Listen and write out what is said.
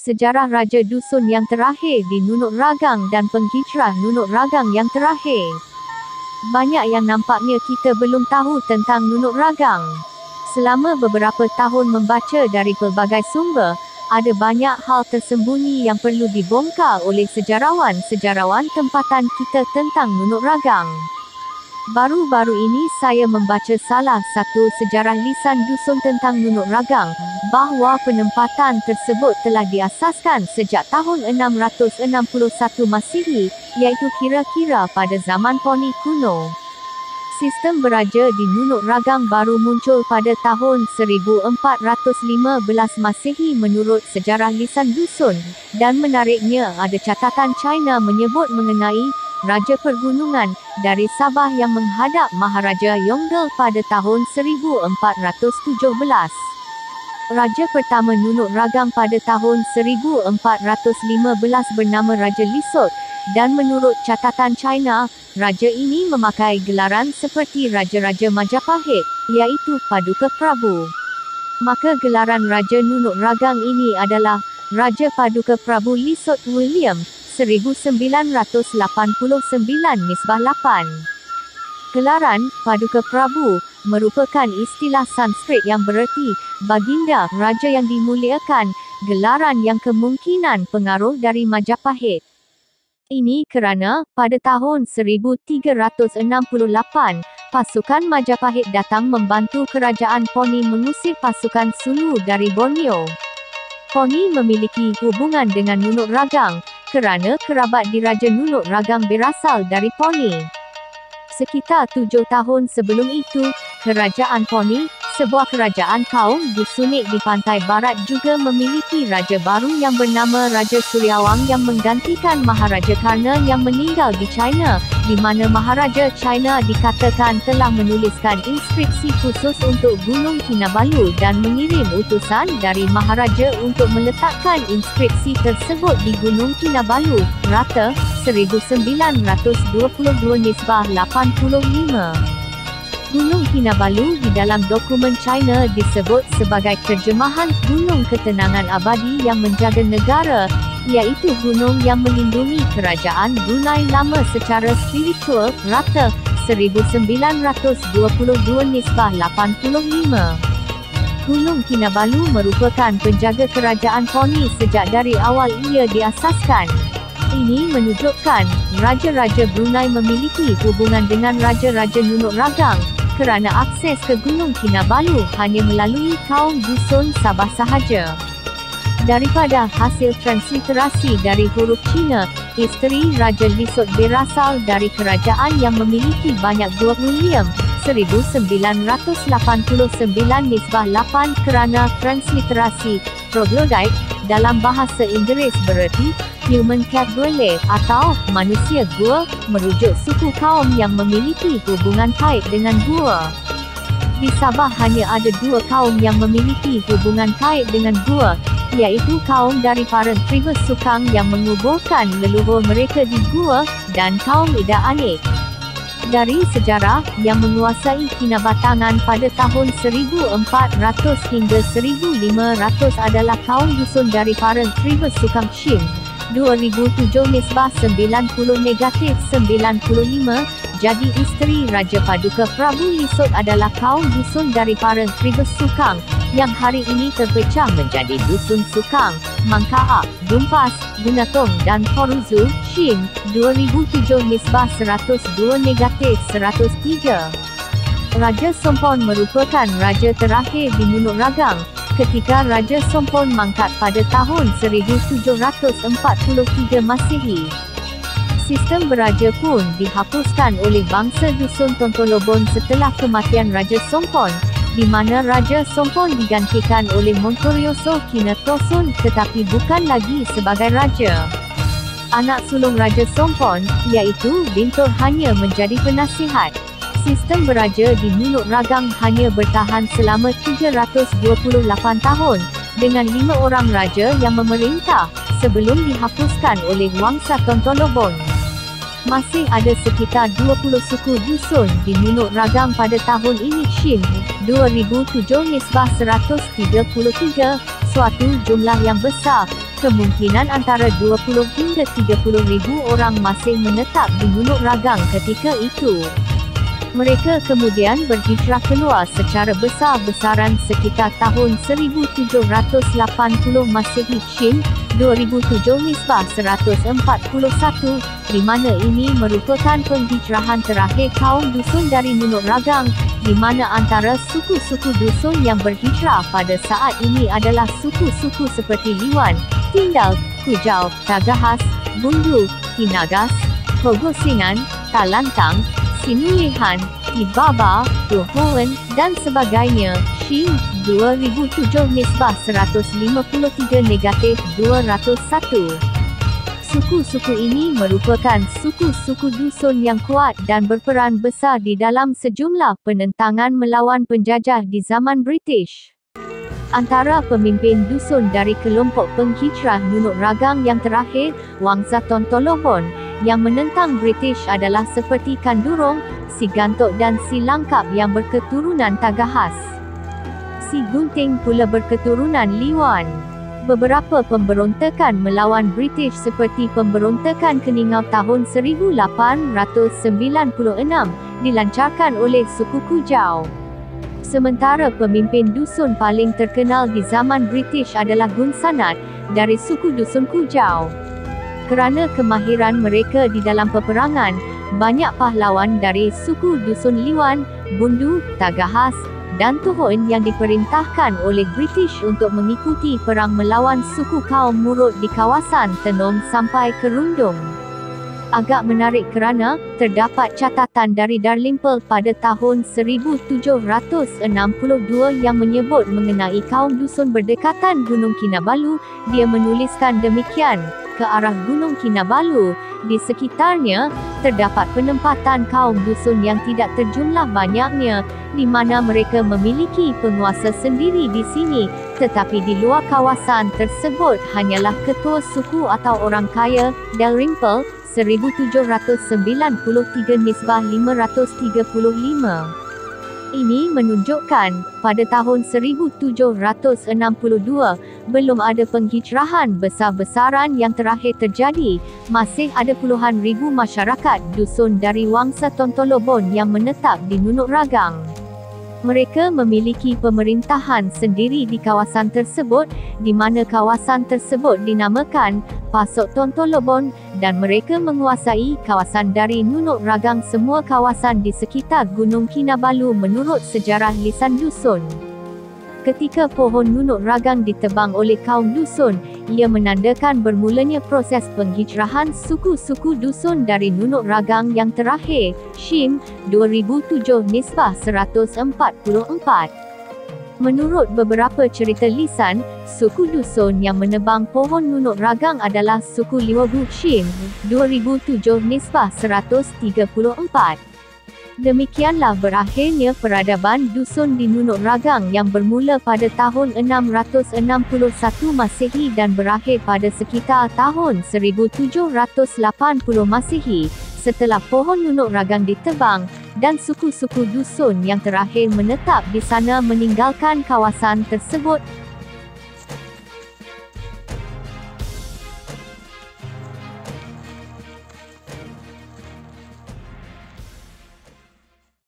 sejarah Raja Dusun yang terakhir di Nunuk Ragang dan penghijrah Nunuk Ragang yang terakhir. Banyak yang nampaknya kita belum tahu tentang Nunuk Ragang. Selama beberapa tahun membaca dari pelbagai sumber, ada banyak hal tersembunyi yang perlu dibongkar oleh sejarawan-sejarawan tempatan kita tentang Nunuk Ragang. Baru-baru ini saya membaca salah satu sejarah lisan dusun tentang Nunuk Ragang, bahawa penempatan tersebut telah diasaskan sejak tahun 661 Masihi, iaitu kira-kira pada zaman Poni kuno. Sistem beraja di Nunuk Ragang baru muncul pada tahun 1415 Masihi menurut sejarah lisan dusun, dan menariknya ada catatan China menyebut mengenai Raja Pergunungan dari Sabah yang menghadap Maharaja Yonggel pada tahun 1417. Raja pertama Nunuk Ragang pada tahun 1415 bernama Raja Lisot, dan menurut catatan China, raja ini memakai gelaran seperti Raja-Raja Majapahit, iaitu Paduka Prabu. Maka gelaran Raja Nunuk Ragang ini adalah Raja Paduka Prabu Lisot William, 1989 nisbah 8. Gelaran Paduka Prabu merupakan istilah Sanskrit yang bererti baginda, raja yang dimuliakan, gelaran yang kemungkinan pengaruh dari Majapahit. Ini kerana pada tahun 1368, pasukan Majapahit datang membantu kerajaan Poni mengusir pasukan Sulu dari Borneo. Poni memiliki hubungan dengan Nunuk Ragang, kerana kerabat diraja Nunuk Ragang berasal dari Poni. Sekitar 7 tahun sebelum itu, kerajaan Poni, sebuah kerajaan kaum Dusunik di pantai barat juga memiliki raja baru yang bernama Raja Suryawang yang menggantikan Maharaja Karna yang meninggal di China, di mana Maharaja China dikatakan telah menuliskan inskripsi khusus untuk Gunung Kinabalu dan mengirim utusan dari Maharaja untuk meletakkan inskripsi tersebut di Gunung Kinabalu, Rata, 1922 nisbah 85. Gunung Kinabalu di dalam dokumen China disebut sebagai terjemahan Gunung Ketenangan Abadi yang menjaga negara, iaitu gunung yang melindungi kerajaan Brunei Lama secara spiritual, Rata, 1922 nisbah 85. Gunung Kinabalu merupakan penjaga kerajaan Poni sejak dari awal ia diasaskan. Ini menunjukkan, Raja-Raja Brunei memiliki hubungan dengan Raja-Raja Nunuk Ragang, kerana akses ke Gunung Kinabalu hanya melalui kaum dusun Sabah sahaja. Daripada hasil transliterasi dari huruf Cina, isteri Raja Lisot berasal dari kerajaan yang memiliki banyak gua William, 1989 nisbah 8 kerana transliterasi, troglodyte, dalam bahasa Inggeris bererti human cabriolet atau manusia gua, merujuk suku kaum yang memiliki hubungan kait dengan gua. Di Sabah hanya ada 2 kaum yang memiliki hubungan kait dengan gua, iaitu kaum dari para tribes Sukang yang menguburkan leluhur mereka di gua, dan kaum Ida Anik. Dari sejarah, yang menguasai Kinabatangan pada tahun 1400 hingga 1500 adalah kaum dusun dari para tribes Sukang Shim. 2007 nisbah 90 negatif 95, jadi isteri Raja Paduka Prabu Lisot adalah kaum dusun dari para tribes Sukang, yang hari ini terpecah menjadi dusun Sukang, Mangkaak, Dumpas, Gunatong dan Toruzu, Shim. 2007 nisbah 102 negatif 103. Raja Sompon merupakan raja terakhir di Nunuk Ragang, ketika Raja Sompon mangkat pada tahun 1743 Masihi. Sistem beraja pun dihapuskan oleh bangsa dusun Tontolobon setelah kematian Raja Sompon, di mana Raja Sompon digantikan oleh Montorioso Kinetosun tetapi bukan lagi sebagai raja. Anak sulung Raja Sompon, iaitu Bintur hanya menjadi penasihat. Sistem beraja di Nunuk Ragang hanya bertahan selama 328 tahun, dengan 5 orang raja yang memerintah, sebelum dihapuskan oleh Wangsa Tontolobon. Masih ada sekitar 20 suku dusun di Nunuk Ragang pada tahun ini. Shim, 2007 nisbah 133, suatu jumlah yang besar, Kemungkinan antara 20 hingga 30 ribu orang masih menetap di Nunuk Ragang ketika itu. Mereka kemudian berhijrah keluar secara besar-besaran sekitar tahun 1780 Masehi Shin, 2007 Nisbah 141, di mana ini merupakan penghijrahan terakhir kaum dusun dari Nunuk Ragang, di mana antara suku-suku dusun yang berhijrah pada saat ini adalah suku-suku seperti Liwan, Tindal, Kujau, Tagahas, Bundu, Tinagas, Hogosinan, Talantang, Sinulihan, Ibaba, Dohoan, dan sebagainya. Shin, 2007 Nisbah 153 negatif 201. Suku-suku ini merupakan suku-suku dusun yang kuat dan berperan besar di dalam sejumlah penentangan melawan penjajah di zaman British. Antara pemimpin dusun dari kelompok penghijrah Nunuk Ragang yang terakhir, Wangsa Tontolobon, yang menentang British adalah seperti Kandurong, Si Gantok dan Si Langkap yang berketurunan Tagahas. Si Gunting pula berketurunan Liwan. Beberapa pemberontakan melawan British seperti pemberontakan Keningau tahun 1896 dilancarkan oleh suku Kujau. Sementara pemimpin dusun paling terkenal di zaman British adalah Gun Sanat, dari suku dusun Kujau. Kerana kemahiran mereka di dalam peperangan, banyak pahlawan dari suku dusun Liwan, Bundu, Tagahas, dan Tohoan yang diperintahkan oleh British untuk mengikuti perang melawan suku kaum Murut di kawasan Tenom sampai ke Rundung. Agak menarik kerana, terdapat catatan dari Dalrymple pada tahun 1762 yang menyebut mengenai kaum dusun berdekatan Gunung Kinabalu. Dia menuliskan demikian, ke arah Gunung Kinabalu, di sekitarnya, terdapat penempatan kaum dusun yang tidak terjumlah banyaknya, di mana mereka memiliki penguasa sendiri di sini, tetapi di luar kawasan tersebut hanyalah ketua suku atau orang kaya. Dalrymple, 1793 Nisbah 535. Ini menunjukkan, pada tahun 1762, belum ada penghijrahan besar-besaran yang terakhir terjadi, masih ada puluhan ribu masyarakat dusun dari Wangsa Tontolobon yang menetap di Nunuk Ragang. Mereka memiliki pemerintahan sendiri di kawasan tersebut, di mana kawasan tersebut dinamakan Pasok Tontolobon, dan mereka menguasai kawasan dari Nunuk Ragang semua kawasan di sekitar Gunung Kinabalu menurut sejarah lisan dusun. Ketika pohon Nunuk Ragang ditebang oleh kaum dusun, ia menandakan bermulanya proses penghijrahan suku-suku dusun dari Nunuk Ragang yang terakhir. Shim, 2007 Nisbah 144. Menurut beberapa cerita lisan, suku dusun yang menebang pohon Nunuk Ragang adalah suku Liwabu. Shim, 2007 Nisbah 134. Demikianlah berakhirnya peradaban dusun di Nunuk Ragang yang bermula pada tahun 661 Masehi dan berakhir pada sekitar tahun 1780 Masehi, setelah pohon Nunuk Ragang ditebang, dan suku-suku dusun yang terakhir menetap di sana meninggalkan kawasan tersebut.